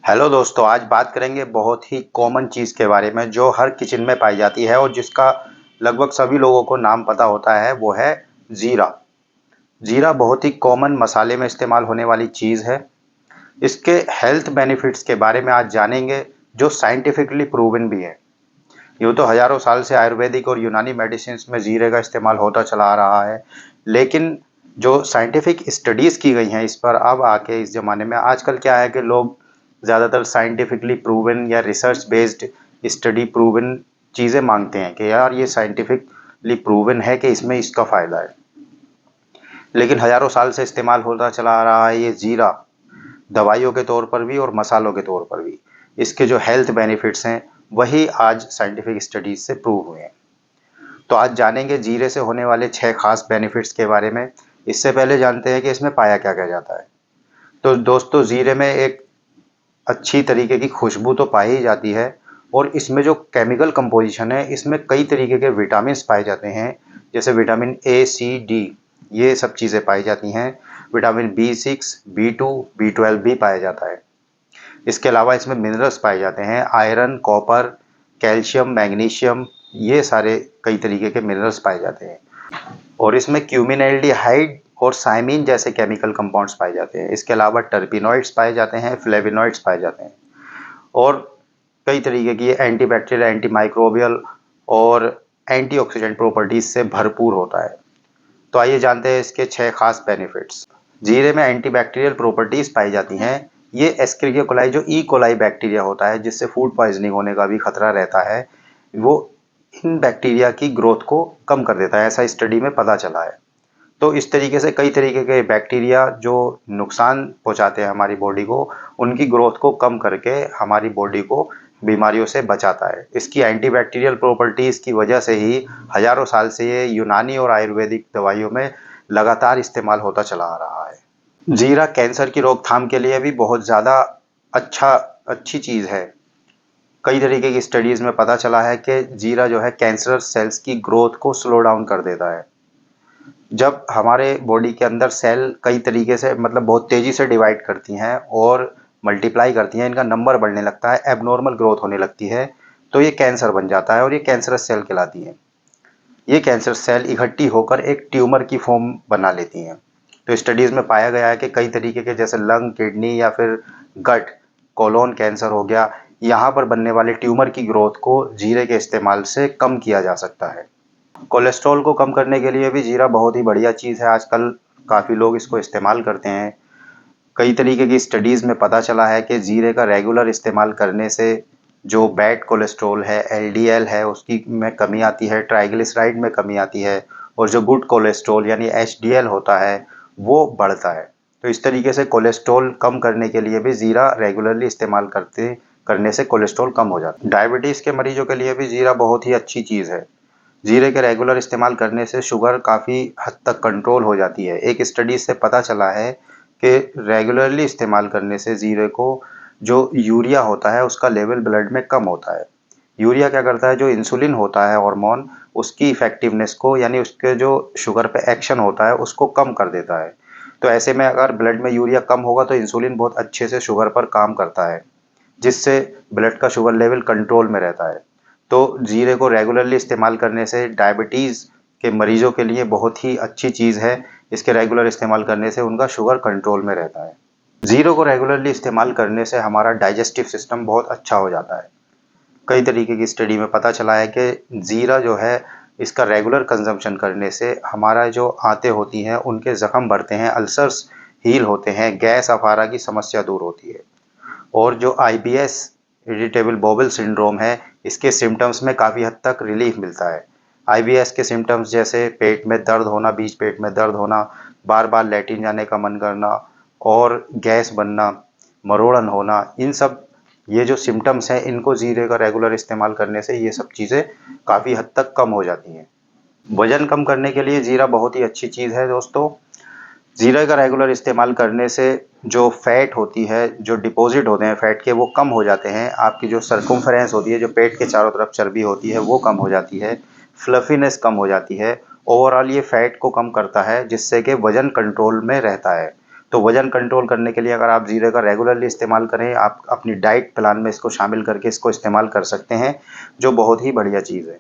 Hello दोस्तों, आज बात करेंगे बहुत ही कॉमन चीज़ के बारे में जो हर किचन में पाई जाती है और जिसका लगभग सभी लोगों को नाम पता होता है, वो है ज़ीरा। ज़ीरा बहुत ही कॉमन मसाले में इस्तेमाल होने वाली चीज़ है। इसके हेल्थ बेनिफिट्स के बारे में आज जानेंगे जो साइंटिफिकली प्रूवन भी है। यूँ तो हज़ारों साल से आयुर्वेदिक और यूनानी मेडिसिन्स में ज़ीरे का इस्तेमाल होता चला आ रहा है, लेकिन जो साइंटिफिक स्टडीज़ की गई हैं इस पर अब आके इस ज़माने में आजकल क्या है कि लोग ज़्यादातर साइंटिफिकली प्रूवन या रिसर्च बेस्ड स्टडी प्रूवन चीज़ें मांगते हैं कि यार ये साइंटिफिकली प्रूवन है कि इसमें इसका फ़ायदा है। लेकिन हज़ारों साल से इस्तेमाल होता चला आ रहा है ये ज़ीरा, दवाइयों के तौर पर भी और मसालों के तौर पर भी। इसके जो हेल्थ बेनिफिट्स हैं, वही आज साइंटिफिक स्टडीज़ से प्रूव हुए हैं। तो आज जानेंगे जीरे से होने वाले 6 खास बेनिफिट्स के बारे में। इससे पहले जानते हैं कि इसमें पाया क्या-क्या जाता है। तो दोस्तों, जीरे में एक अच्छी तरीके की खुशबू तो पाई ही जाती है और इसमें जो केमिकल कंपोजिशन है, इसमें कई तरीके के विटामिन्स पाए जाते हैं, जैसे विटामिन ए, सी, डी, ये सब चीज़ें पाई जाती हैं। विटामिन बी6, बी2, बी12 भी पाया जाता है। इसके अलावा इसमें मिनरल्स पाए जाते हैं, आयरन, कॉपर, कैल्शियम, मैग्नीशियम, ये सारे कई तरीके के मिनरल्स पाए जाते हैं। और इसमें क्यूमिनैल्डिहाइड और साइमीन जैसे केमिकल कंपाउंड्स पाए जाते हैं। इसके अलावा टर्पिनॉइड्स पाए जाते हैं, फ्लेविनॉइड्स पाए जाते हैं और कई तरीके की एंटीबैक्टीरियल, एंटीमाइक्रोबियल और एंटीऑक्सीडेंट प्रॉपर्टीज से भरपूर होता है। तो आइए जानते हैं इसके 6 खास बेनिफिट्स। जीरे में एंटीबैक्टीरियल प्रॉपर्टीज पाई जाती हैं। ये एस्करिया कोलाई जो ई कोलाई बैक्टीरिया होता है, जिससे फूड पॉइजनिंग होने का भी खतरा रहता है, वो इन बैक्टीरिया की ग्रोथ को कम कर देता है, ऐसा स्टडी में पता चला है। तो इस तरीके से कई तरीके के बैक्टीरिया जो नुकसान पहुंचाते हैं हमारी बॉडी को, उनकी ग्रोथ को कम करके हमारी बॉडी को बीमारियों से बचाता है। इसकी एंटीबैक्टीरियल प्रॉपर्टीज़ की वजह से ही हजारों साल से ये यूनानी और आयुर्वेदिक दवाइयों में लगातार इस्तेमाल होता चला आ रहा है। जीरा कैंसर की रोकथाम के लिए भी बहुत ज़्यादा अच्छी चीज़ है। कई तरीके की स्टडीज़ में पता चला है कि जीरा जो है कैंसर सेल्स की ग्रोथ को स्लो डाउन कर देता है। जब हमारे बॉडी के अंदर सेल कई तरीके से मतलब बहुत तेज़ी से डिवाइड करती हैं और मल्टीप्लाई करती हैं, इनका नंबर बढ़ने लगता है, एबनॉर्मल ग्रोथ होने लगती है, तो ये कैंसर बन जाता है और ये कैंसरस सेल कहलाती हैं। ये कैंसर सेल इकट्ठी होकर एक ट्यूमर की फॉर्म बना लेती हैं। तो स्टडीज़ में पाया गया है कि कई तरीके के जैसे लंग, किडनी या फिर गट, कोलोन कैंसर हो गया, यहाँ पर बनने वाले ट्यूमर की ग्रोथ को जीरे के इस्तेमाल से कम किया जा सकता है। कोलेस्ट्रॉल को कम करने के लिए भी जीरा बहुत ही बढ़िया चीज़ है। आजकल काफ़ी लोग इसको इस्तेमाल करते हैं। कई तरीके की स्टडीज़ में पता चला है कि जीरे का रेगुलर इस्तेमाल करने से जो बैड कोलेस्ट्रॉल है, एलडीएल है, उसकी में कमी आती है, ट्राइग्लिसराइड में कमी आती है और जो गुड कोलेस्ट्रॉल यानी एचडीएल होता है, वो बढ़ता है। तो इस तरीके से कोलेस्ट्रॉल कम करने के लिए भी जीरा रेगुलरली इस्तेमाल करने से कोलेस्ट्रॉल कम हो जाता है। डायबिटीज़ के मरीजों के लिए भी जीरा बहुत ही अच्छी चीज़ है। जीरे के रेगुलर इस्तेमाल करने से शुगर काफ़ी हद तक कंट्रोल हो जाती है। एक स्टडी से पता चला है कि रेगुलरली इस्तेमाल करने से जीरे को जो यूरिया होता है उसका लेवल ब्लड में कम होता है। यूरिया क्या करता है, जो इंसुलिन होता है हार्मोन, उसकी इफ़ेक्टिवनेस को यानी उसके जो शुगर पे एक्शन होता है उसको कम कर देता है। तो ऐसे में अगर ब्लड में यूरिया कम होगा तो इंसुलिन बहुत अच्छे से शुगर पर काम करता है, जिससे ब्लड का शुगर लेवल कंट्रोल में रहता है। तो जीरे को रेगुलरली इस्तेमाल करने से डायबिटीज़ के मरीजों के लिए बहुत ही अच्छी चीज़ है। इसके रेगुलर इस्तेमाल करने से उनका शुगर कंट्रोल में रहता है। जीरे को रेगुलरली इस्तेमाल करने से हमारा डाइजेस्टिव सिस्टम बहुत अच्छा हो जाता है। कई तरीके की स्टडी में पता चला है कि जीरा जो है, इसका रेगुलर कंजम्पशन करने से हमारा जो आंतें होती हैं उनके ज़ख्म भरते हैं, अल्सर्स हील होते हैं, गैस अफारा की समस्या दूर होती है। और जो आईबीएस इरिटेबल बाउल सिंड्रोम है, इसके सिम्टम्स में काफ़ी हद तक रिलीफ मिलता है। आईबीएस के सिम्टम्स जैसे पेट में दर्द होना, बीच पेट में दर्द होना, बार-बार लैट्रिन जाने का मन करना और गैस बनना, मरोड़न होना, इन सब ये जो सिम्टम्स हैं, इनको जीरे का रेगुलर इस्तेमाल करने से ये सब चीज़ें काफ़ी हद तक कम हो जाती हैं। वज़न कम करने के लिए जीरा बहुत ही अच्छी चीज़ है दोस्तों। जीरे का रेगुलर इस्तेमाल करने से जो फैट होती है, जो डिपॉजिट होते हैं फैट के, वो कम हो जाते हैं। आपकी जो सर्कम्फ्रेंस होती है, जो पेट के चारों तरफ चर्बी होती है, वो कम हो जाती है। फ्लफीनेस कम हो जाती है। ओवरऑल ये फैट को कम करता है, जिससे कि वज़न कंट्रोल में रहता है। तो वज़न कंट्रोल करने के लिए अगर आप ज़ीरे का रेगुलरली इस्तेमाल करें, आप अपनी डाइट प्लान में इसको शामिल करके इसको इस्तेमाल कर सकते हैं, जो बहुत ही बढ़िया चीज़ है।